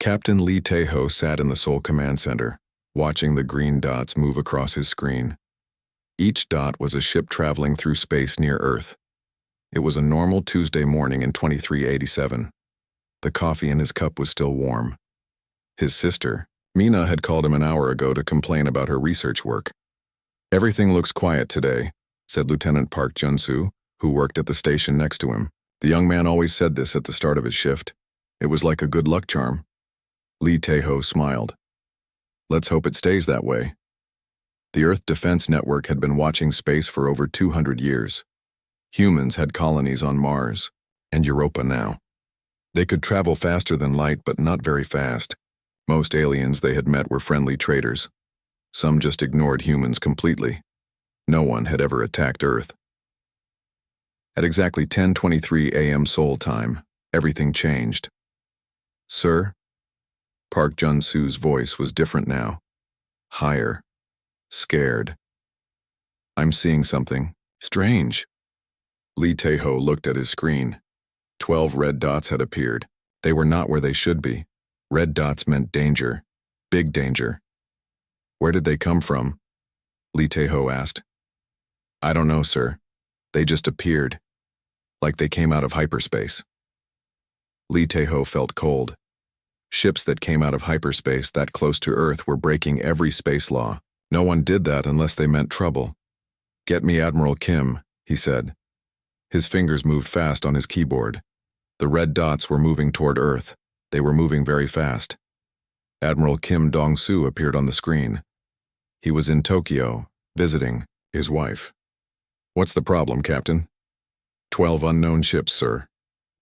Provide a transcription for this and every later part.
Captain Lee Tae-ho sat in the Seoul Command Center, watching the green dots move across his screen. Each dot was a ship traveling through space near Earth. It was a normal Tuesday morning in 2387. The coffee in his cup was still warm. His sister, Mina, had called him an hour ago to complain about her research work. "Everything looks quiet today," said Lieutenant Park Jun-soo, who worked at the station next to him. The young man always said this at the start of his shift. It was like a good luck charm. Lee Tae-ho smiled. "Let's hope it stays that way." The Earth Defense Network had been watching space for over 200 years. Humans had colonies on Mars and Europa now. They could travel faster than light, but not very fast. Most aliens they had met were friendly traders. Some just ignored humans completely. No one had ever attacked Earth. At exactly 10:23 a.m. Seoul time, everything changed. "Sir?" Park Jun-soo's voice was different now. Higher. Scared. "I'm seeing something strange." Lee Tae-ho looked at his screen. 12 red dots had appeared. They were not where they should be. Red dots meant danger. Big danger. "Where did they come from?" Lee Tae-ho asked. "I don't know, sir. They just appeared. Like they came out of hyperspace." Lee Tae-ho felt cold. Ships that came out of hyperspace that close to Earth were breaking every space law. No one did that unless they meant trouble. "Get me Admiral Kim," he said. His fingers moved fast on his keyboard. The red dots were moving toward Earth. They were moving very fast. Admiral Kim Dong-soo appeared on the screen. He was in Tokyo, visiting his wife. "What's the problem, Captain?" 12 unknown ships, sir.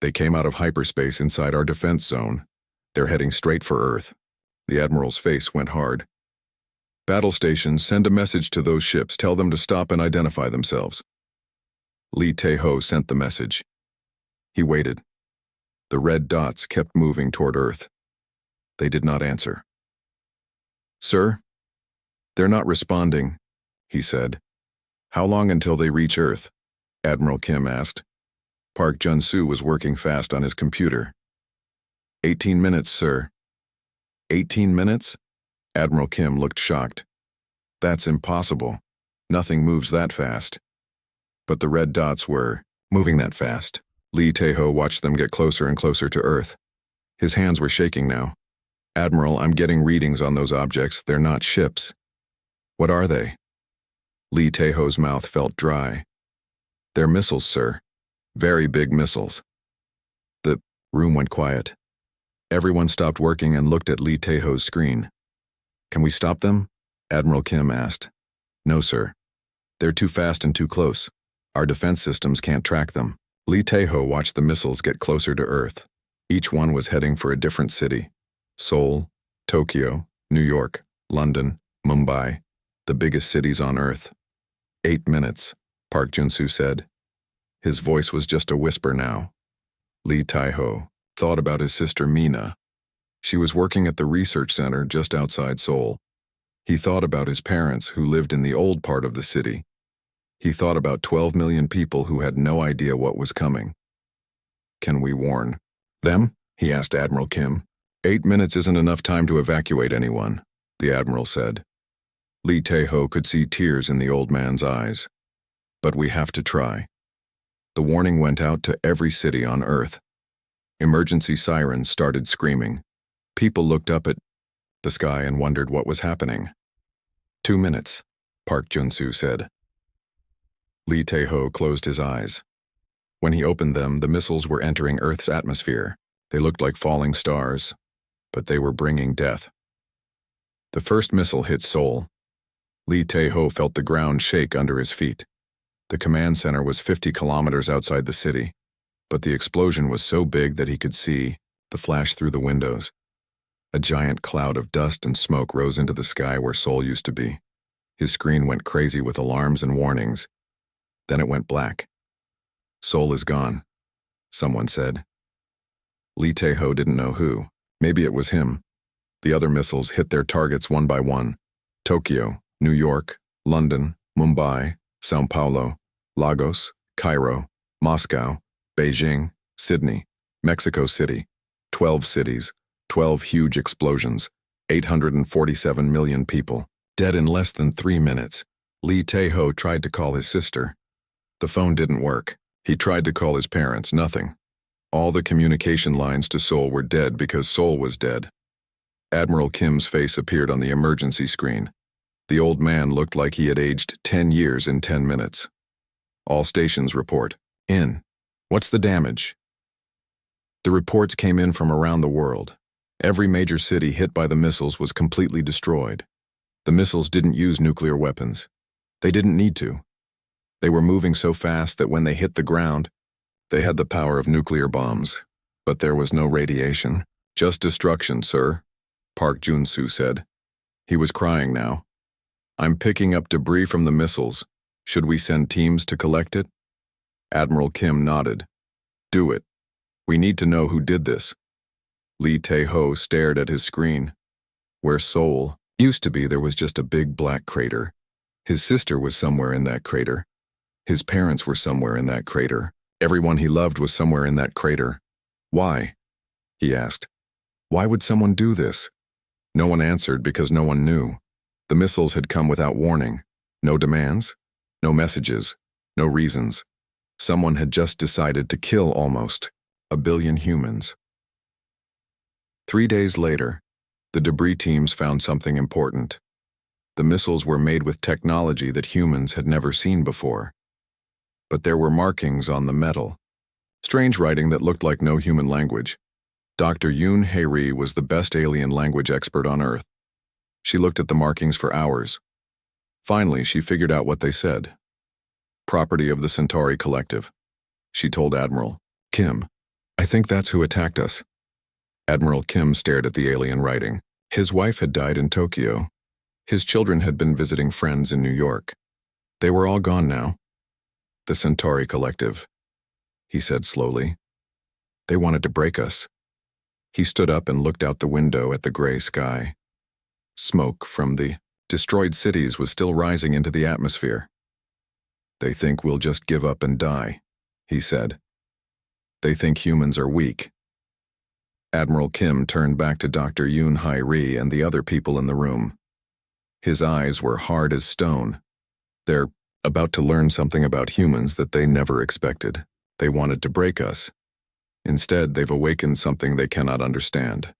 They came out of hyperspace inside our defense zone. They're heading straight for Earth." The Admiral's face went hard. "Battle stations, send a message to those ships. Tell them to stop and identify themselves." Lee Tae-ho sent the message. He waited. The red dots kept moving toward Earth. They did not answer. "Sir?" "They're not responding," he said. "How long until they reach Earth?" Admiral Kim asked. Park Jun-soo was working fast on his computer. 18 minutes, sir." 18 minutes? Admiral Kim looked shocked. "That's impossible. Nothing moves that fast." But the red dots were moving that fast. Lee Tae-ho watched them get closer and closer to Earth. His hands were shaking now. "Admiral, I'm getting readings on those objects. They're not ships." "What are they?" Lee Tae-ho's mouth felt dry. "They're missiles, sir. Very big missiles." The room went quiet. Everyone stopped working and looked at Lee Tae-ho's screen. "Can we stop them?" Admiral Kim asked. "No, sir. They're too fast and too close. Our defense systems can't track them." Lee Tae-ho watched the missiles get closer to Earth. Each one was heading for a different city. Seoul, Tokyo, New York, London, Mumbai, the biggest cities on Earth. 8 minutes, Park Jun-soo said. His voice was just a whisper now. Lee Tae-ho thought about his sister Mina. She was working at the research center just outside Seoul. He thought about his parents who lived in the old part of the city. He thought about 12 million people who had no idea what was coming. "Can we warn them?" he asked Admiral Kim. 8 minutes isn't enough time to evacuate anyone, the Admiral said. Lee Tae-ho could see tears in the old man's eyes. "But we have to try." The warning went out to every city on Earth. Emergency sirens started screaming. People looked up at the sky and wondered what was happening. 2 minutes, Park Jun-soo said. Lee Tae-ho closed his eyes. When he opened them, the missiles were entering Earth's atmosphere. They looked like falling stars, but they were bringing death. The first missile hit Seoul. Lee Tae-ho felt the ground shake under his feet. The command center was 50 kilometers outside the city, but the explosion was so big that he could see the flash through the windows. A giant cloud of dust and smoke rose into the sky where Seoul used to be. His screen went crazy with alarms and warnings. Then it went black. "Seoul is gone," someone said. Lee Tae-ho didn't know who. Maybe it was him. The other missiles hit their targets one by one. Tokyo, New York, London, Mumbai, São Paulo, Lagos, Cairo, Moscow, Beijing, Sydney, Mexico City. 12 cities, 12 huge explosions, 847 million people, dead in less than 3 minutes. Lee Tae-ho tried to call his sister. The phone didn't work. He tried to call his parents, nothing. All the communication lines to Seoul were dead because Seoul was dead. Admiral Kim's face appeared on the emergency screen. The old man looked like he had aged 10 years in 10 minutes. All stations report. In. What's the damage? The reports came in from around the world. Every major city hit by the missiles was completely destroyed. The missiles didn't use nuclear weapons. They didn't need to. They were moving so fast that when they hit the ground, they had the power of nuclear bombs. But there was no radiation. Just destruction, sir, Park Jun-soo said. He was crying now. I'm picking up debris from the missiles. Should we send teams to collect it? Admiral Kim nodded. Do it. We need to know who did this. Lee Tae-ho stared at his screen. Where Seoul used to be, there was just a big black crater. His sister was somewhere in that crater. His parents were somewhere in that crater. Everyone he loved was somewhere in that crater. Why? He asked. Why would someone do this? No one answered because no one knew. The missiles had come without warning. No demands, no messages, no reasons. Someone had just decided to kill almost 1 billion humans. 3 days later, the debris teams found something important. The missiles were made with technology that humans had never seen before. But there were markings on the metal. Strange writing that looked like no human language. Dr. Yoon Hae-ri was the best alien language expert on Earth. She looked at the markings for hours. Finally, she figured out what they said. Property of the Centauri Collective. She told Admiral Kim, I think that's who attacked us. Admiral Kim stared at the alien writing. His wife had died in Tokyo. His children had been visiting friends in New York. They were all gone now. The Centauri Collective, he said slowly. They wanted to break us. He stood up and looked out the window at the gray sky. Smoke from the destroyed cities was still rising into the atmosphere. They think we'll just give up and die, he said. They think humans are weak. Admiral Kim turned back to Dr. Yoon Hae-ri and the other people in the room. His eyes were hard as stone. They're about to learn something about humans that they never expected. They wanted to break us. Instead, they've awakened something they cannot understand.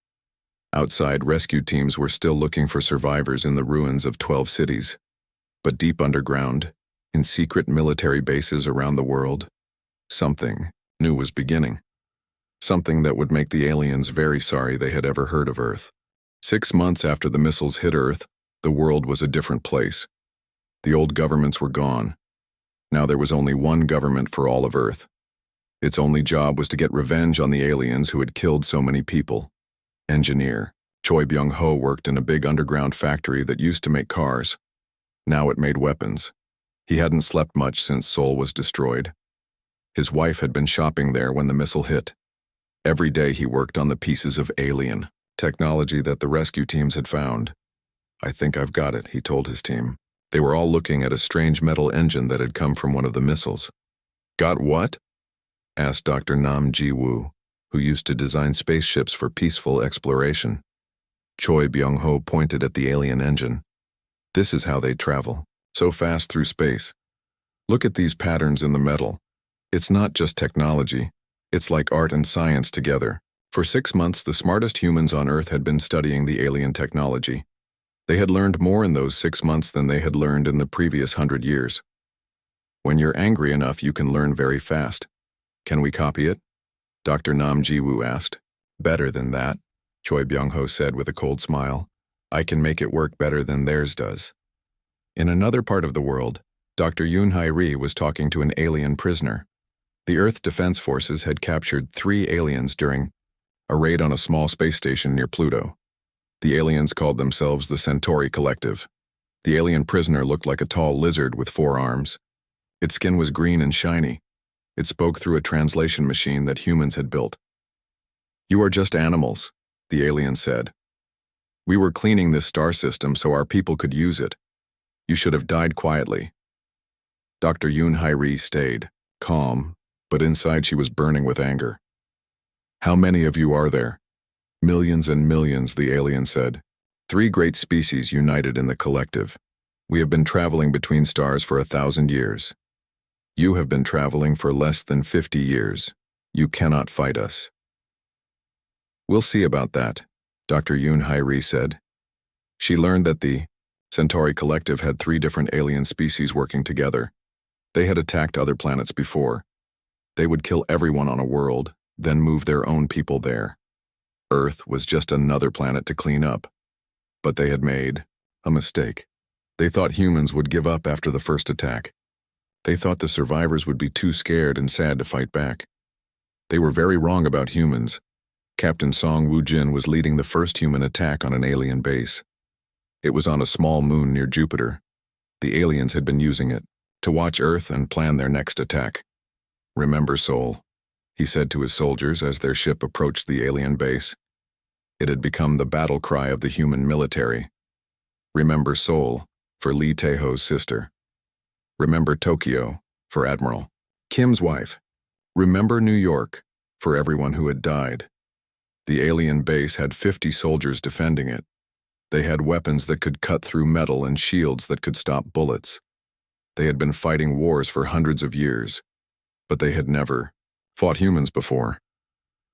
Outside, rescue teams were still looking for survivors in the ruins of 12 cities. But deep underground, in secret military bases around the world, something new was beginning. Something that would make the aliens very sorry they had ever heard of Earth. 6 months after the missiles hit Earth, the world was a different place. The old governments were gone. Now there was only one government for all of Earth. Its only job was to get revenge on the aliens who had killed so many people. Engineer Choi Byung-ho worked in a big underground factory that used to make cars. Now it made weapons. He hadn't slept much since Seoul was destroyed. His wife had been shopping there when the missile hit. Every day he worked on the pieces of alien technology that the rescue teams had found. I think I've got it, he told his team. They were all looking at a strange metal engine that had come from one of the missiles. Got what? Asked Dr. Nam Ji-woo, who used to design spaceships for peaceful exploration. Choi Byung-ho pointed at the alien engine. This is how they travel, so fast through space. Look at these patterns in the metal. It's not just technology. It's like art and science together. For 6 months, the smartest humans on Earth had been studying the alien technology. They had learned more in those 6 months than they had learned in the previous 100 years. When you're angry enough, you can learn very fast. Can we copy it? Dr. Nam Ji-woo asked. Better than that, Choi Byung-ho said with a cold smile. I can make it work better than theirs does. In another part of the world, Dr. Yoon Hae-ri was talking to an alien prisoner. The Earth Defense Forces had captured 3 aliens during a raid on a small space station near Pluto. The aliens called themselves the Centauri Collective. The alien prisoner looked like a tall lizard with 4 arms. Its skin was green and shiny. It spoke through a translation machine that humans had built. You are just animals, the alien said. We were cleaning this star system so our people could use it. You should have died quietly. Dr. Yoon Hae-ri stayed, calm, but inside she was burning with anger. How many of you are there? Millions and millions, the alien said. 3 great species united in the collective. We have been traveling between stars for 1,000 years. You have been traveling for less than 50 years. You cannot fight us. We'll see about that, Dr. Yoon Hai-ri said. She learned that the Centauri Collective had 3 different alien species working together. They had attacked other planets before. They would kill everyone on a world, then move their own people there. Earth was just another planet to clean up. But they had made a mistake. They thought humans would give up after the first attack. They thought the survivors would be too scared and sad to fight back. They were very wrong about humans. Captain Song Woo-jin was leading the first human attack on an alien base. It was on a small moon near Jupiter. The aliens had been using it to watch Earth and plan their next attack. "Remember, Seoul," he said to his soldiers as their ship approached the alien base. It had become the battle cry of the human military. "Remember Seoul," for Lee Tae-ho's sister. "Remember Tokyo," for Admiral Kim's wife. "Remember New York," for everyone who had died. The alien base had 50 soldiers defending it. They had weapons that could cut through metal and shields that could stop bullets. They had been fighting wars for hundreds of years, but they had never fought humans before.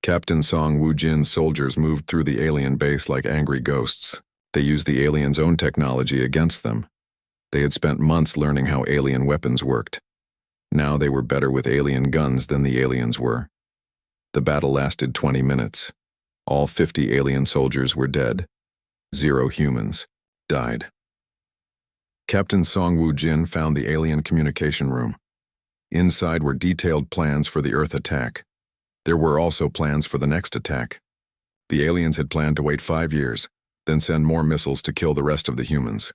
Captain Song Woo-jin's soldiers moved through the alien base like angry ghosts. They used the aliens' own technology against them. They had spent months learning how alien weapons worked. Now they were better with alien guns than the aliens were. The battle lasted 20 minutes. All 50 alien soldiers were dead. 0 humans died. Captain Song Woo-jin found the alien communication room. Inside were detailed plans for the Earth attack. There were also plans for the next attack. The aliens had planned to wait 5 years, then send more missiles to kill the rest of the humans.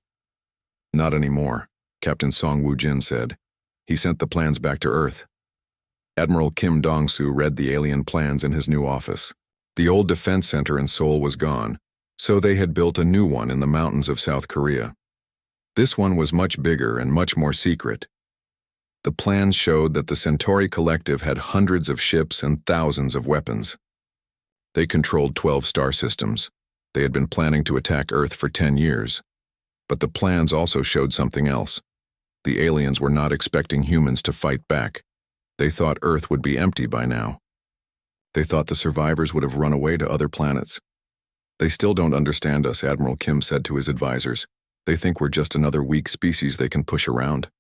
"Not anymore," Captain Song Woo-jin said. He sent the plans back to Earth. Admiral Kim Dong-soo read the alien plans in his new office. The old defense center in Seoul was gone, so they had built a new one in the mountains of South Korea. This one was much bigger and much more secret. The plans showed that the Centauri Collective had hundreds of ships and thousands of weapons. They controlled 12 star systems. They had been planning to attack Earth for 10 years. But the plans also showed something else. The aliens were not expecting humans to fight back. They thought Earth would be empty by now. They thought the survivors would have run away to other planets. "They still don't understand us," Admiral Kim said to his advisors. "They think we're just another weak species they can push around."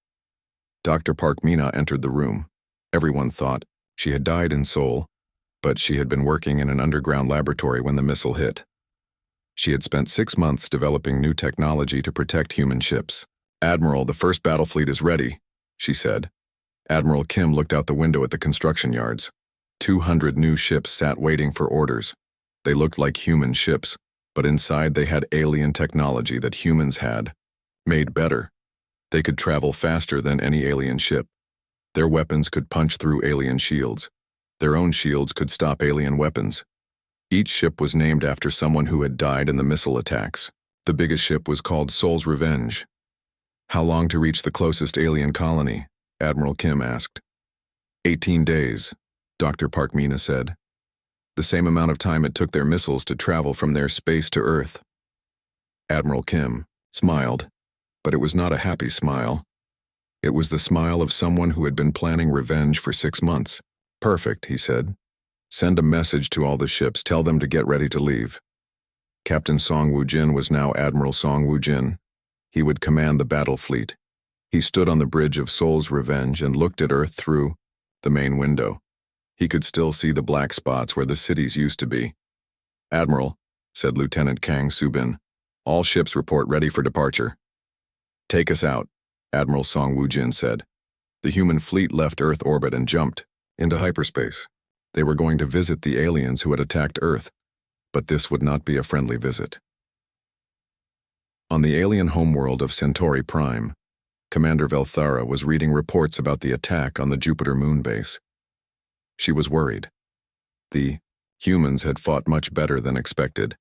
Dr. Park Mina entered the room. Everyone thought she had died in Seoul, but she had been working in an underground laboratory when the missile hit. She had spent 6 months developing new technology to protect human ships. "Admiral, the first battle fleet is ready," she said. Admiral Kim looked out the window at the construction yards. 200 new ships sat waiting for orders. They looked like human ships, but inside they had alien technology that humans had, made better. They could travel faster than any alien ship. Their weapons could punch through alien shields. Their own shields could stop alien weapons. Each ship was named after someone who had died in the missile attacks. The biggest ship was called Seoul's Revenge. "How long to reach the closest alien colony?" Admiral Kim asked. 18 days, Dr. Park Mina said. "The same amount of time it took their missiles to travel from their space to Earth." Admiral Kim smiled, but it was not a happy smile. It was the smile of someone who had been planning revenge for 6 months. "Perfect," he said. "Send a message to all the ships, tell them to get ready to leave." Captain Song Woo-jin was now Admiral Song Woo-jin. He would command the battle fleet. He stood on the bridge of Seoul's Revenge and looked at Earth through the main window. He could still see the black spots where the cities used to be. "Admiral," said Lieutenant Kang Soo-bin, "all ships report ready for departure." "Take us out," Admiral Song Woo-jin said. The human fleet left Earth orbit and jumped into hyperspace. They were going to visit the aliens who had attacked Earth, but this would not be a friendly visit. On the alien homeworld of Centauri Prime, Commander Velthara was reading reports about the attack on the Jupiter moon base. She was worried. The humans had fought much better than expected.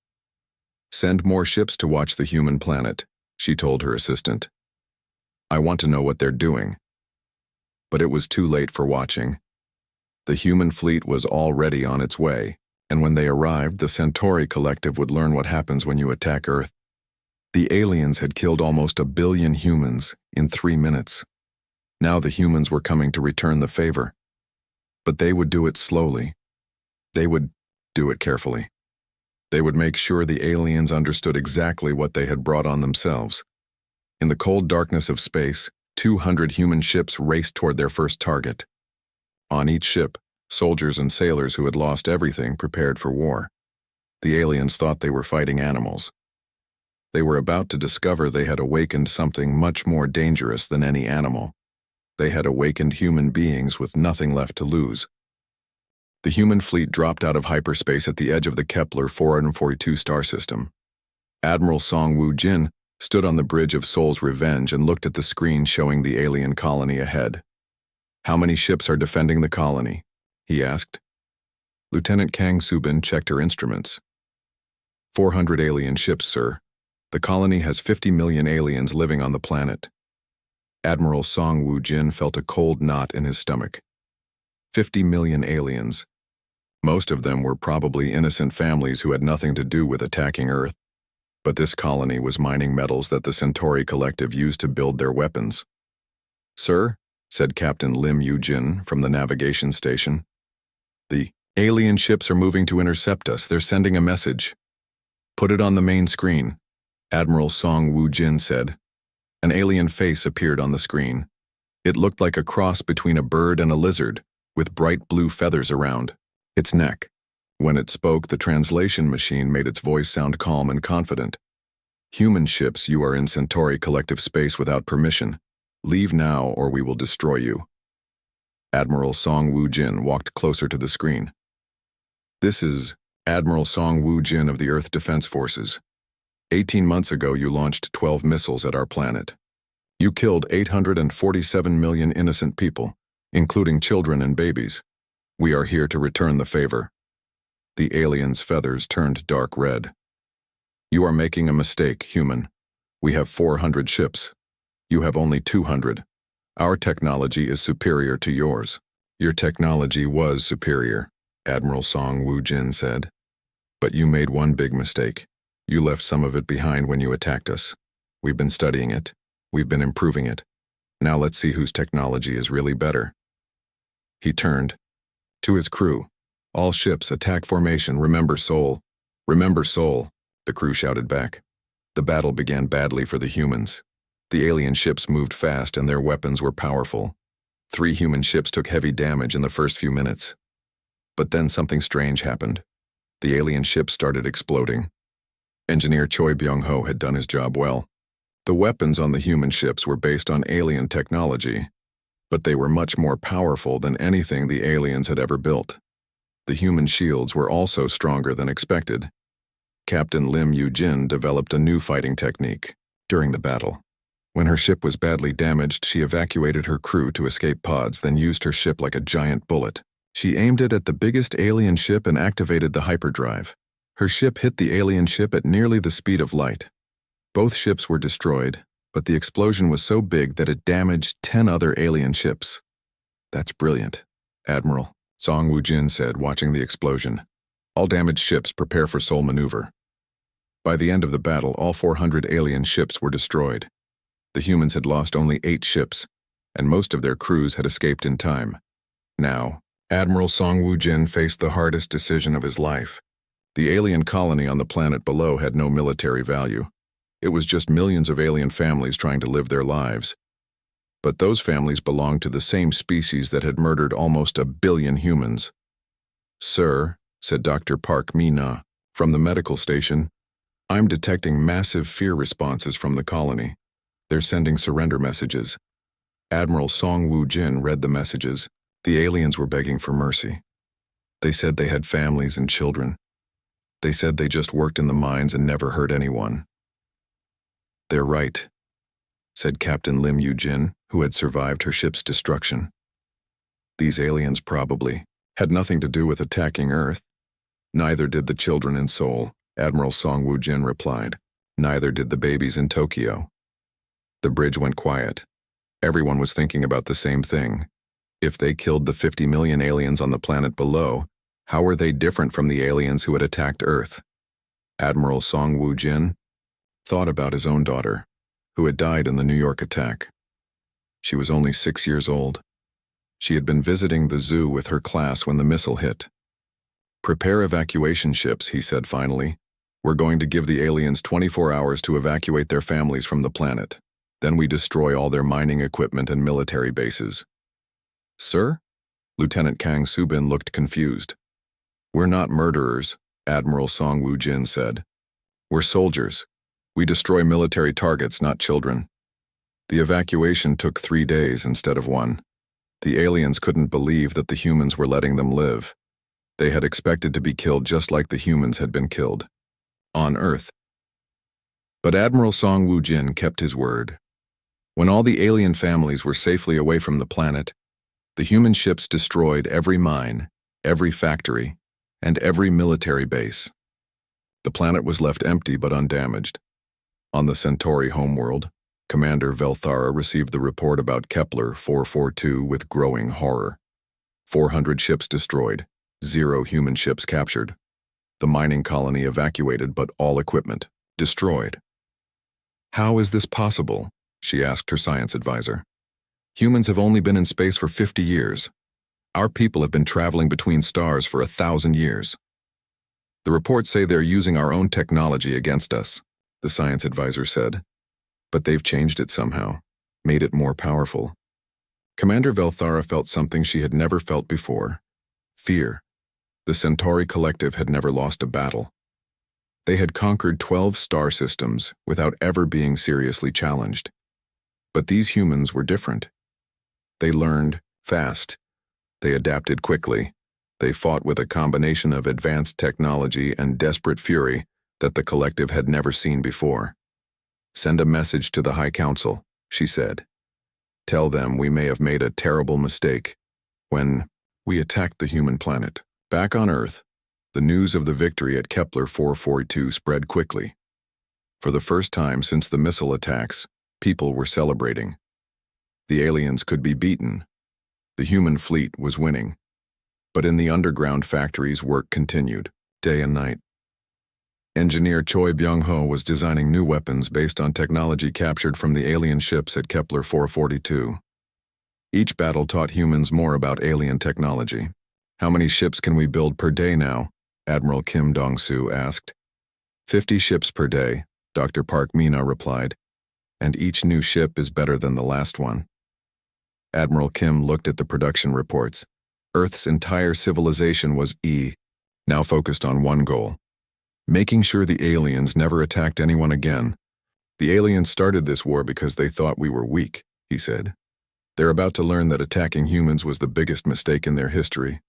"Send more ships to watch the human planet," she told her assistant. "I want to know what they're doing." But it was too late for watching. The human fleet was already on its way, and when they arrived, the Centauri Collective would learn what happens when you attack Earth. The aliens had killed almost 1 billion humans in 3 minutes. Now the humans were coming to return the favor. But they would do it slowly. They would do it carefully. They would make sure the aliens understood exactly what they had brought on themselves. In the cold darkness of space, 200 human ships raced toward their first target. On each ship, soldiers and sailors who had lost everything prepared for war. The aliens thought they were fighting animals. They were about to discover they had awakened something much more dangerous than any animal. They had awakened human beings with nothing left to lose. The human fleet dropped out of hyperspace at the edge of the Kepler 442 star system. Admiral Song Woo-jin stood on the bridge of Seoul's Revenge and looked at the screen showing the alien colony ahead. "How many ships are defending the colony?" he asked. Lieutenant Kang Subin checked her instruments. 400 alien ships, sir. The colony has 50 million aliens living on the planet." Admiral Song Woo-jin felt a cold knot in his stomach. 50 million aliens. Most of them were probably innocent families who had nothing to do with attacking Earth. But this colony was mining metals that the Centauri Collective used to build their weapons. "Sir," said Captain Lim Yu-jin from the navigation station, "the alien ships are moving to intercept us. They're sending a message." "Put it on the main screen," Admiral Song Woo-jin said. An alien face appeared on the screen. It looked like a cross between a bird and a lizard, with bright blue feathers around its neck. When it spoke, the translation machine made its voice sound calm and confident. "Human ships, you are in Centauri Collective space without permission. Leave now or we will destroy you." Admiral Song Woo-jin walked closer to the screen. "This is Admiral Song Woo-jin of the Earth Defense Forces. 18 months ago you launched 12 missiles at our planet. You killed 847 million innocent people, including children and babies. We are here to return the favor." The alien's feathers turned dark red. "You are making a mistake, human. We have 400 ships. You have only 200. Our technology is superior to yours." "Your technology was superior," Admiral Song Woo-jin said. "But you made one big mistake. You left some of it behind when you attacked us. We've been studying it. We've been improving it. Now let's see whose technology is really better." He turned to his crew. "All ships, attack formation, remember Seoul. Remember Seoul," the crew shouted back. The battle began badly for the humans. The alien ships moved fast and their weapons were powerful. 3 human ships took heavy damage in the first few minutes. But then something strange happened. The alien ships started exploding. Engineer Choi Byung-ho had done his job well. The weapons on the human ships were based on alien technology, but they were much more powerful than anything the aliens had ever built. The human shields were also stronger than expected. Captain Lim Yu-jin developed a new fighting technique during the battle. When her ship was badly damaged, she evacuated her crew to escape pods, then used her ship like a giant bullet. She aimed it at the biggest alien ship and activated the hyperdrive. Her ship hit the alien ship at nearly the speed of light. Both ships were destroyed, but the explosion was so big that it damaged 10 other alien ships. "That's brilliant," Admiral Song Woo-jin said, watching the explosion. "All damaged ships prepare for Seoul maneuver." By the end of the battle, all 400 alien ships were destroyed. The humans had lost only 8 ships, and most of their crews had escaped in time. Now, Admiral Song Woo-jin faced the hardest decision of his life. The alien colony on the planet below had no military value. It was just millions of alien families trying to live their lives. But those families belonged to the same species that had murdered almost 1 billion humans. "Sir," said Dr. Park Mi-na from the medical station, "I'm detecting massive fear responses from the colony. They're sending surrender messages." Admiral Song Woo-jin read the messages. The aliens were begging for mercy. They said they had families and children. They said they just worked in the mines and never hurt anyone. "They're right," said Captain Lim Yu-jin, who had survived her ship's destruction. "These aliens probably had nothing to do with attacking Earth." "Neither did the children in Seoul," Admiral Song Woo-jin replied. "Neither did the babies in Tokyo." The bridge went quiet. Everyone was thinking about the same thing. If they killed the 50 million aliens on the planet below, How were they different from the aliens who had attacked Earth? Admiral Song Woo-jin thought about his own daughter, who had died in the New York attack. She was only 6 years old. She had been visiting the zoo with her class when the missile hit. "Prepare evacuation ships," he said finally. "We're going to give the aliens 24 hours to evacuate their families from the planet. Then we destroy all their mining equipment and military bases." "Sir?" Lieutenant Kang Subin looked confused. "We're not murderers," Admiral Song Woo-jin said. "We're soldiers. We destroy military targets, not children." The evacuation took 3 days instead of 1. The aliens couldn't believe that the humans were letting them live. They had expected to be killed just like the humans had been killed. On Earth. But Admiral Song Woo-jin kept his word. When all the alien families were safely away from the planet, the human ships destroyed every mine, every factory, and every military base. The planet was left empty but undamaged. On the Centauri homeworld, Commander Velthara received the report about Kepler 442 with growing horror. 400 ships destroyed, 0 human ships captured. The mining colony evacuated, but all equipment destroyed. "How is this possible?" she asked her science advisor. "Humans have only been in space for 50 years. Our people have been traveling between stars for 1,000 years. The reports say they're using our own technology against us," the science advisor said. "But they've changed it somehow, made it more powerful." Commander Velthara felt something she had never felt before: fear. The Centauri Collective had never lost a battle. They had conquered 12 star systems without ever being seriously challenged. But these humans were different. They learned fast. They adapted quickly. They fought with a combination of advanced technology and desperate fury that the Collective had never seen before. "Send a message to the High Council," she said. "Tell them we may have made a terrible mistake when we attacked the human planet." Back on Earth, the news of the victory at Kepler 442 spread quickly. For the first time since the missile attacks, people were celebrating. The aliens could be beaten. The human fleet was winning. But in the underground factories, work continued, day and night. Engineer Choi Byung-ho was designing new weapons based on technology captured from the alien ships at Kepler 442. Each battle taught humans more about alien technology. "How many ships can we build per day now?" Admiral Kim Dong-soo asked. 50 ships per day, Dr. Park Mina replied. "And each new ship is better than the last one." Admiral Kim looked at the production reports. Earth's entire civilization was now focused on one goal: making sure the aliens never attacked anyone again. "The aliens started this war because they thought we were weak," he said. "They're about to learn that attacking humans was the biggest mistake in their history."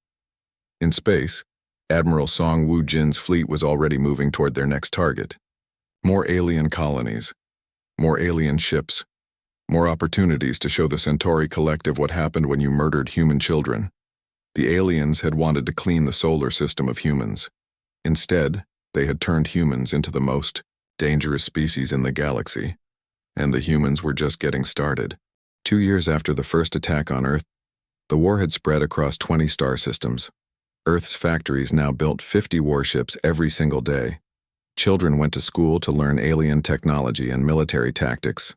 In space, Admiral Song Woo-jin's fleet was already moving toward their next target. More alien colonies, more alien ships, more opportunities to show the Centauri Collective what happened when you murdered human children. The aliens had wanted to clean the solar system of humans. Instead, they had turned humans into the most dangerous species in the galaxy, and the humans were just getting started. 2 years after the first attack on Earth, the war had spread across 20 star systems. Earth's factories now built 50 warships every single day. Children went to school to learn alien technology and military tactics.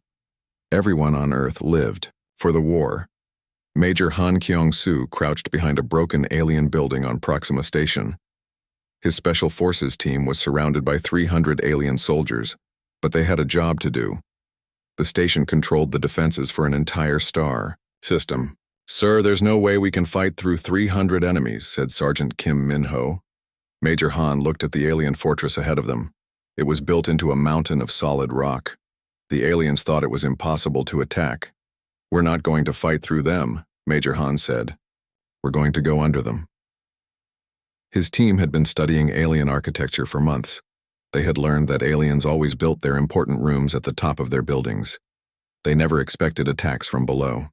Everyone on Earth lived for the war. Major Han Kyung-soo crouched behind a broken alien building on Proxima Station. His Special Forces team was surrounded by 300 alien soldiers, but they had a job to do. The station controlled the defenses for an entire star system. "Sir, there's no way we can fight through 300 enemies," said Sergeant Kim Min-ho. Major Han looked at the alien fortress ahead of them. It was built into a mountain of solid rock. The aliens thought it was impossible to attack. "We're not going to fight through them," Major Han said. "We're going to go under them." His team had been studying alien architecture for months. They had learned that aliens always built their important rooms at the top of their buildings. They never expected attacks from below.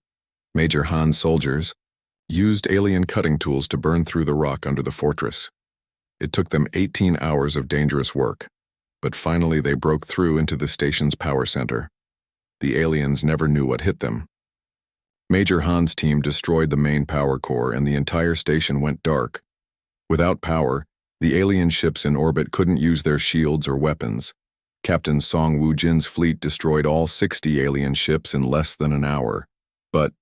Major Han's soldiers used alien cutting tools to burn through the rock under the fortress. It took them 18 hours of dangerous work, but finally they broke through into the station's power center. The aliens never knew what hit them. Major Han's team destroyed the main power core and the entire station went dark. Without power, the alien ships in orbit couldn't use their shields or weapons. Captain Song Woo-jin's fleet destroyed all 60 alien ships in less than an hour. But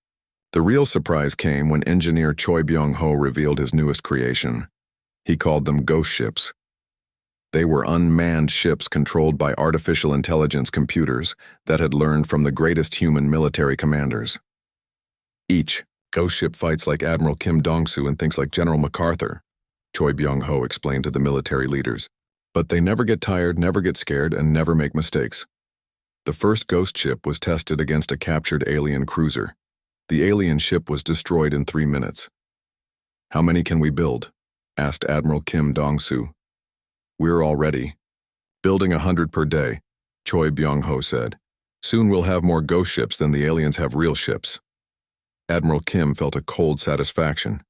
the real surprise came when engineer Choi Byung-ho revealed his newest creation. He called them ghost ships. They were unmanned ships controlled by artificial intelligence computers that had learned from the greatest human military commanders. Each ghost ship fights like Admiral Kim Dong-soo and thinks like General MacArthur, Choi Byung-ho explained to the military leaders. But they never get tired, never get scared, and never make mistakes. The first ghost ship was tested against a captured alien cruiser. The alien ship was destroyed in 3 minutes. "How many can we build?" asked Admiral Kim Dong-soo. "We're all ready. Building 100 per day," Choi Byung-ho said. "Soon we'll have more ghost ships than the aliens have real ships." Admiral Kim felt a cold satisfaction.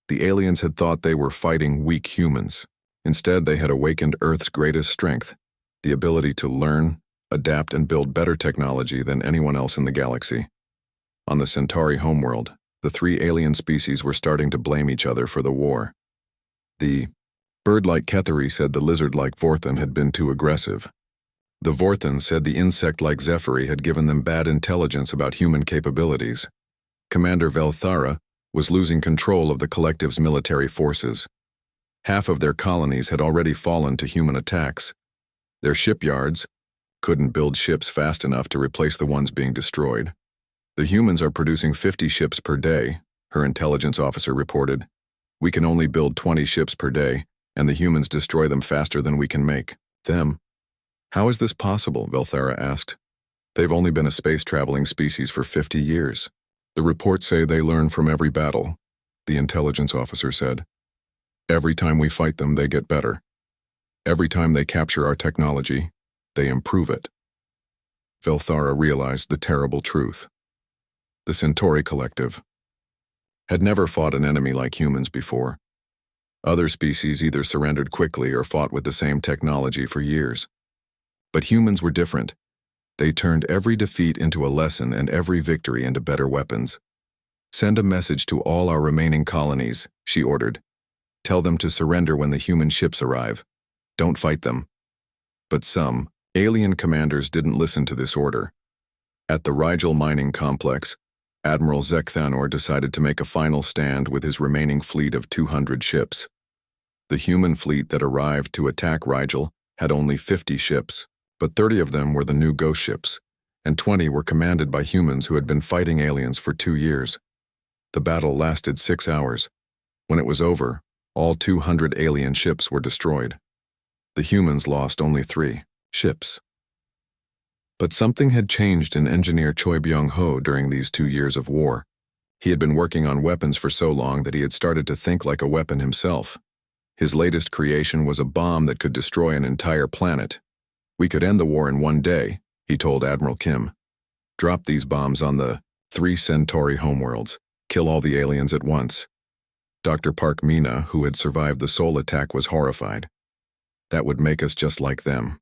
The aliens had thought they were fighting weak humans. Instead, they had awakened Earth's greatest strength, the ability to learn, adapt, and build better technology than anyone else in the galaxy. On the Centauri homeworld, the 3 alien species were starting to blame each other for the war. The bird-like Ketheri said the lizard-like Vorthan had been too aggressive. The Vorthan said the insect-like Zephyri had given them bad intelligence about human capabilities. Commander Velthara was losing control of the collective's military forces. Half of their colonies had already fallen to human attacks. Their shipyards couldn't build ships fast enough to replace the ones being destroyed. "The humans are producing 50 ships per day," her intelligence officer reported. "We can only build 20 ships per day, and the humans destroy them faster than we can make them." "How is this possible?" Velthara asked. "They've only been a space-traveling species for 50 years. The reports say they learn from every battle," the intelligence officer said. "Every time we fight them, they get better. Every time they capture our technology, they improve it." Velthara realized the terrible truth. The Centauri Collective had never fought an enemy like humans before. Other species either surrendered quickly or fought with the same technology for years. But humans were different. They turned every defeat into a lesson and every victory into better weapons. "Send a message to all our remaining colonies," she ordered. "Tell them to surrender when the human ships arrive. Don't fight them." But some alien commanders didn't listen to this order. At the Rigel mining complex, Admiral Zekthanor decided to make a final stand with his remaining fleet of 200 ships. The human fleet that arrived to attack Rigel had only 50 ships, but 30 of them were the new ghost ships, and 20 were commanded by humans who had been fighting aliens for 2 years. The battle lasted 6 hours. When it was over, all 200 alien ships were destroyed. The humans lost only 3 ships. But something had changed in engineer Choi Byung-ho during these 2 years of war. He had been working on weapons for so long that he had started to think like a weapon himself. His latest creation was a bomb that could destroy an entire planet. "We could end the war in 1 day, he told Admiral Kim. "Drop these bombs on the 3 Centauri homeworlds. Kill all the aliens at once." Dr. Park Mina, who had survived the Sol attack, was horrified. "That would make us just like them.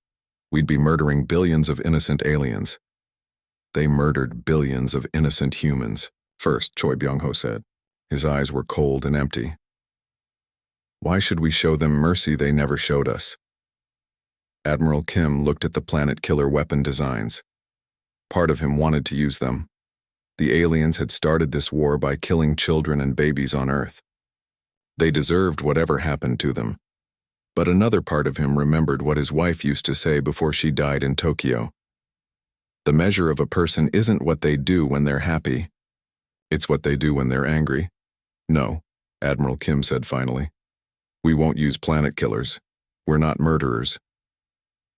We'd be murdering billions of innocent aliens." "They murdered billions of innocent humans first," Choi Byung-ho said. His eyes were cold and empty. "Why should we show them mercy they never showed us?" Admiral Kim looked at the planet killer weapon designs. Part of him wanted to use them. The aliens had started this war by killing children and babies on Earth. They deserved whatever happened to them. But another part of him remembered what his wife used to say before she died in Tokyo. "The measure of a person isn't what they do when they're happy. It's what they do when they're angry." "No," Admiral Kim said finally. "We won't use planet killers. We're not murderers."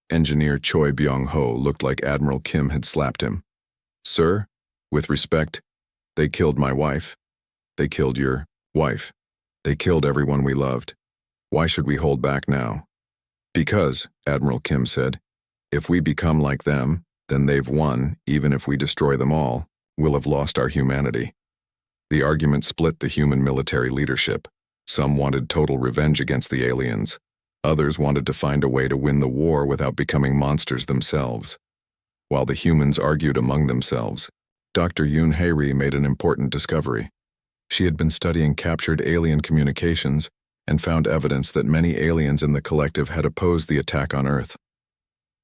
Engineer Choi Byung-ho looked like Admiral Kim had slapped him. "Sir, with respect, they killed my wife. They killed your wife. They killed everyone we loved. Why should we hold back now?" "Because," Admiral Kim said, "if we become like them, then they've won. Even if we destroy them all, we'll have lost our humanity." The argument split the human military leadership. Some wanted total revenge against the aliens. Others wanted to find a way to win the war without becoming monsters themselves. While the humans argued among themselves, Dr. Yoon Hae-ri made an important discovery. She had been studying captured alien communications and found evidence that many aliens in the collective had opposed the attack on Earth.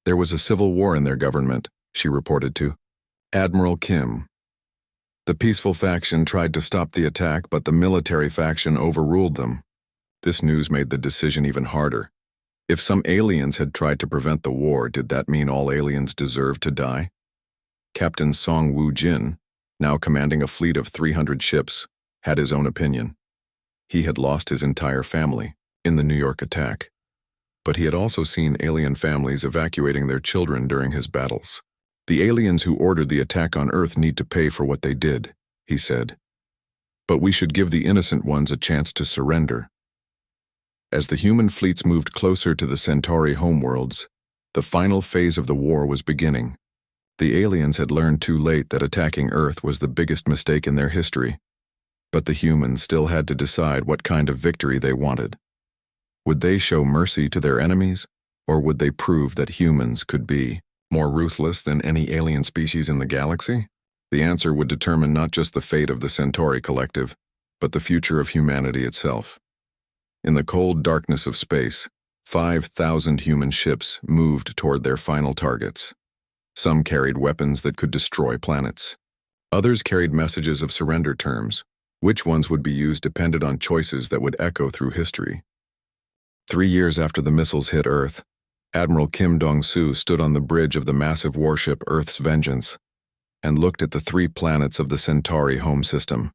There was a civil war in their government, she reported to Admiral Kim. The peaceful faction tried to stop the attack, but the military faction overruled them. This news made the decision even harder. If some aliens had tried to prevent the war, did that mean all aliens deserved to die? Captain Song Woo-jin, now commanding a fleet of 300 ships, had his own opinion. He had lost his entire family in the New York attack, but he had also seen alien families evacuating their children during his battles. The aliens who ordered the attack on Earth need to pay for what they did, he said. But we should give the innocent ones a chance to surrender. As the human fleets moved closer to the Centauri homeworlds, the final phase of the war was beginning. The aliens had learned too late that attacking Earth was the biggest mistake in their history. But the humans still had to decide what kind of victory they wanted. Would they show mercy to their enemies, or would they prove that humans could be more ruthless than any alien species in the galaxy? The answer would determine not just the fate of the Centauri collective, but the future of humanity itself. In the cold darkness of space, 5,000 human ships moved toward their final targets. Some carried weapons that could destroy planets. Others carried messages of surrender terms. Which ones would be used depended on choices that would echo through history. 3 years after the missiles hit Earth, Admiral Kim Dong-soo stood on the bridge of the massive warship Earth's Vengeance and looked at the 3 planets of the Centauri home system.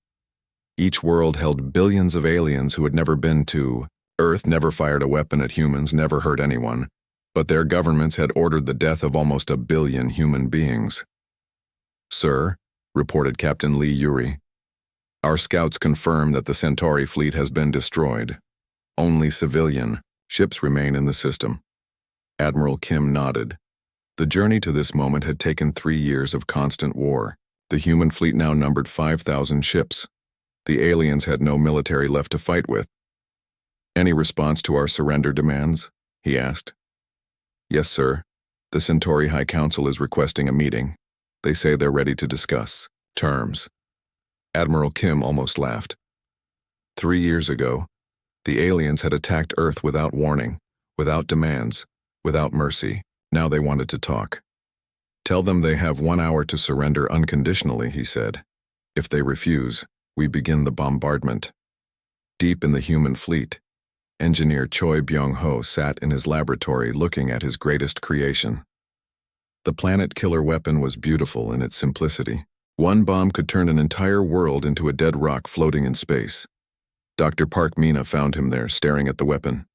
Each world held billions of aliens who had never been to Earth, never fired a weapon at humans, never hurt anyone, but their governments had ordered the death of almost 1 billion human beings. "Sir," reported Captain Lee Yuri, "our scouts confirm that the Centauri fleet has been destroyed. Only civilian ships remain in the system." Admiral Kim nodded. The journey to this moment had taken 3 years of constant war. The human fleet now numbered 5,000 ships. The aliens had no military left to fight with. "Any response to our surrender demands?" he asked. "Yes, sir. The Centauri High Council is requesting a meeting. They say they're ready to discuss terms." Admiral Kim almost laughed. 3 years ago, the aliens had attacked Earth without warning, without demands, without mercy. Now they wanted to talk. "Tell them they have 1 hour to surrender unconditionally," he said. "If they refuse, we begin the bombardment." Deep in the human fleet, engineer Choi Byung-ho sat in his laboratory looking at his greatest creation. The planet-killer weapon was beautiful in its simplicity. One bomb could turn an entire world into a dead rock floating in space. Dr. Park Mina found him there, staring at the weapon.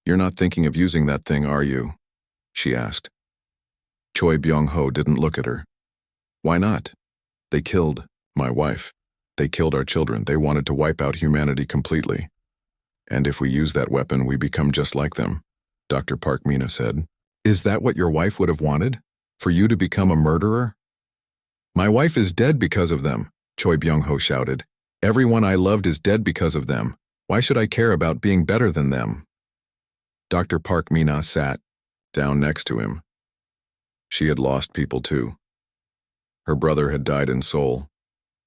"You're not thinking of using that thing, are you?" she asked. Choi Byung-ho didn't look at her. "Why not? They killed my wife. They killed our children. They wanted to wipe out humanity completely. And if we use that weapon, we become just like them," Dr. Park Mina said. "Is that what your wife would have wanted? For you to become a murderer?" "My wife is dead because of them," Choi Byung-ho shouted. "Everyone I loved is dead because of them. Why should I care about being better than them?" Dr. Park Mina sat down next to him. She had lost people too. Her brother had died in Seoul.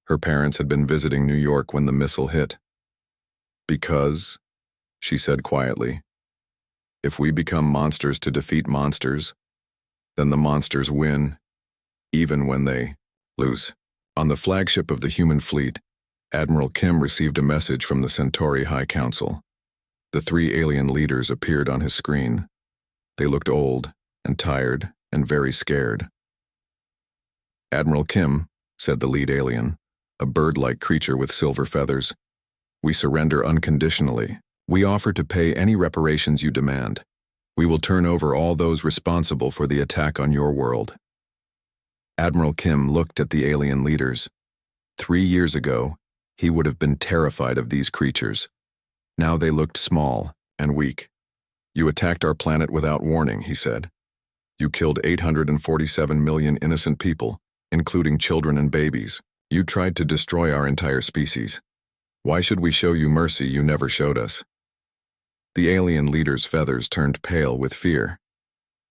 Her parents had been visiting New York when the missile hit. "Because," she said quietly, "if we become monsters to defeat monsters, then the monsters win, even when they lose." On the flagship of the human fleet, Admiral Kim received a message from the Centauri High Council. The 3 alien leaders appeared on his screen. They looked old and tired and very scared. "Admiral Kim," said the lead alien, a bird-like creature with silver feathers, "we surrender unconditionally. We offer to pay any reparations you demand. We will turn over all those responsible for the attack on your world." Admiral Kim looked at the alien leaders. 3 years ago, he would have been terrified of these creatures. Now they looked small and weak. "You attacked our planet without warning," he said. "You killed 847 million innocent people, including children and babies. You tried to destroy our entire species. Why should we show you mercy you never showed us?" The alien leader's feathers turned pale with fear.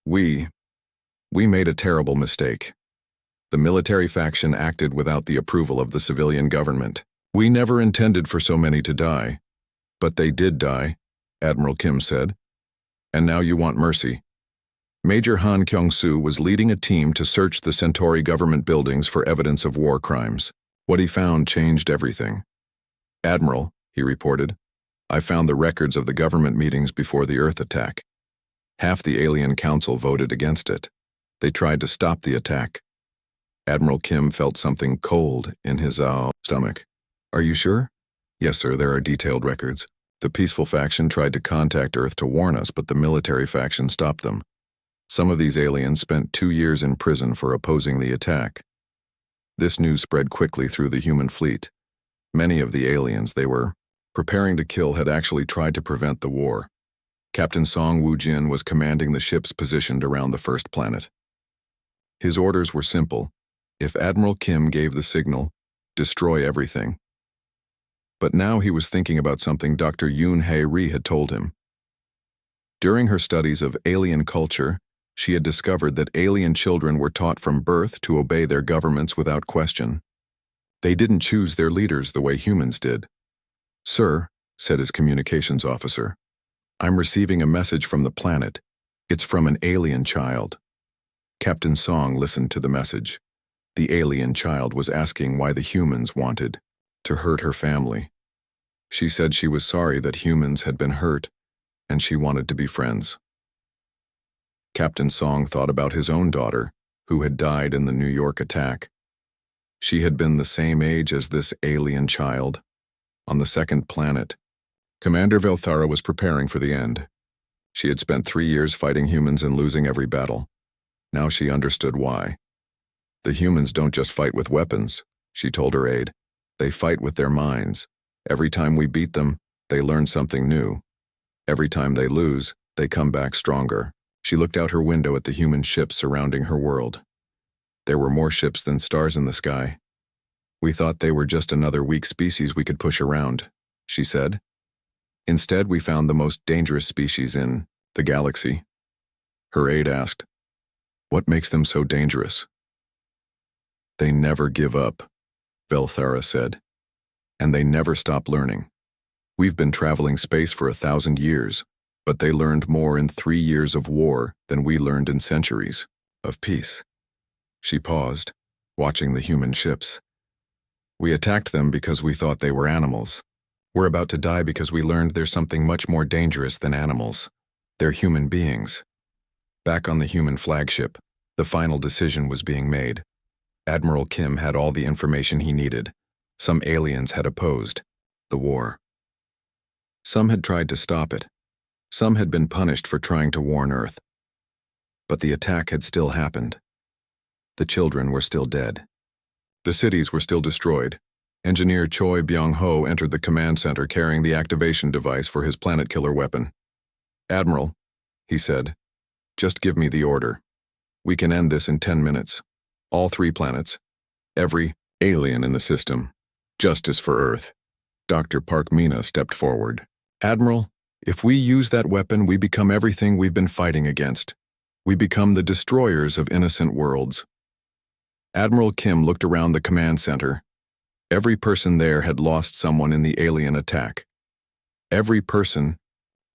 We made a terrible mistake. The military faction acted without the approval of the civilian government. We never intended for so many to die. But they did die, Admiral Kim said. And now you want mercy. Major Han Kyung-soo was leading a team to search the Centauri government buildings for evidence of war crimes. What he found changed everything. Admiral, he reported, I found the records of the government meetings before the Earth attack. Half the Alien Council voted against it. They tried to stop the attack. Admiral Kim felt something cold in his stomach. Are you sure? Yes, sir, there are detailed records. The peaceful faction tried to contact Earth to warn us, but the military faction stopped them. Some of these aliens spent 2 years in prison for opposing the attack. This news spread quickly through the human fleet. Many of the aliens they were preparing to kill had actually tried to prevent the war. Captain Song Woo-jin was commanding the ships positioned around the first planet. His orders were simple. If Admiral Kim gave the signal, destroy everything. But now he was thinking about something Dr. Yoon-hae Ri had told him. During her studies of alien culture, she had discovered that alien children were taught from birth to obey their governments without question. They didn't choose their leaders the way humans did. Sir, said his communications officer, I'm receiving a message from the planet. It's from an alien child. Captain Song listened to the message. The alien child was asking why the humans wanted to hurt her family. She said she was sorry that humans had been hurt, and she wanted to be friends. Captain Song thought about his own daughter, who had died in the New York attack. She had been the same age as this alien child. On the second planet, Commander Velthara was preparing for the end. She had spent 3 years fighting humans and losing every battle. Now she understood why. The humans don't just fight with weapons, she told her aide. They fight with their minds. Every time we beat them, they learn something new. Every time they lose, they come back stronger. She looked out her window at the human ships surrounding her world. There were more ships than stars in the sky. We thought they were just another weak species we could push around, she said. Instead, we found the most dangerous species in the galaxy. Her aide asked, what makes them so dangerous? They never give up, Velthara said. And they never stop learning. We've been traveling space for 1,000 years, but they learned more in 3 years of war than we learned in centuries of peace. She paused, watching the human ships. We attacked them because we thought they were animals. We're about to die because we learned there's something much more dangerous than animals. They're human beings. Back on the human flagship, the final decision was being made. Admiral Kim had all the information he needed. Some aliens had opposed the war. Some had tried to stop it. Some had been punished for trying to warn Earth. But the attack had still happened. The children were still dead. The cities were still destroyed. Engineer Choi Byung-ho entered the command center carrying the activation device for his planet killer weapon. Admiral, he said, just give me the order. We can end this in 10 minutes. All 3 planets. Every alien in the system. Justice for Earth. Dr. Park Mina stepped forward. Admiral, if we use that weapon, we become everything we've been fighting against. We become the destroyers of innocent worlds. Admiral Kim looked around the command center. Every person there had lost someone in the alien attack. Every person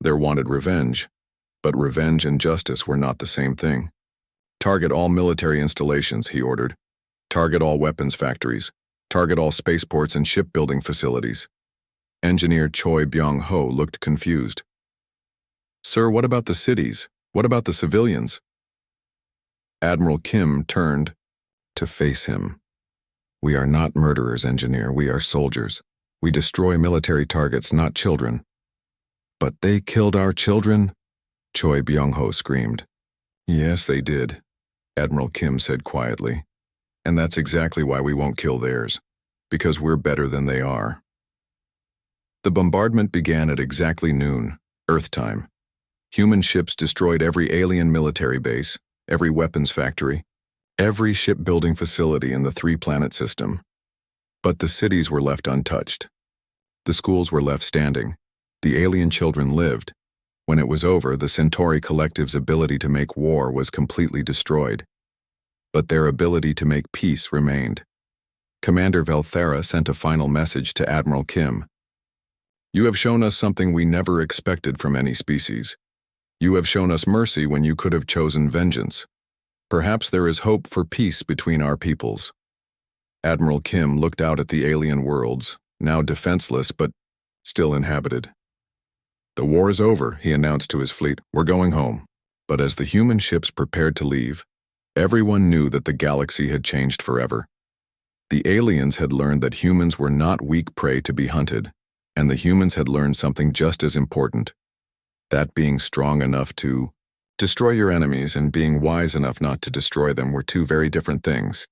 there wanted revenge, but revenge and justice were not the same thing. Target all military installations, he ordered. Target all weapons factories. Target all spaceports and shipbuilding facilities. Engineer Choi Byung-ho looked confused. Sir, what about the cities? What about the civilians? Admiral Kim turned to face him. We are not murderers, Engineer. We are soldiers. We destroy military targets, not children. But they killed our children? Choi Byung-ho screamed. Yes, they did, Admiral Kim said quietly. And that's exactly why we won't kill theirs. Because we're better than they are. The bombardment began at exactly noon, Earth time. Human ships destroyed every alien military base, every weapons factory, every shipbuilding facility in the 3-planet system. But the cities were left untouched. The schools were left standing. The alien children lived. When it was over, the Centauri collective's ability to make war was completely destroyed. But their ability to make peace remained. Commander Velthara sent a final message to Admiral Kim. You have shown us something we never expected from any species. You have shown us mercy when you could have chosen vengeance. Perhaps there is hope for peace between our peoples." Admiral Kim looked out at the alien worlds, now defenseless but still inhabited. "The war is over," he announced to his fleet. "We're going home." But as the human ships prepared to leave, everyone knew that the galaxy had changed forever. The aliens had learned that humans were not weak prey to be hunted, and the humans had learned something just as important, that being strong enough to destroy your enemies and being wise enough not to destroy them were two very different things.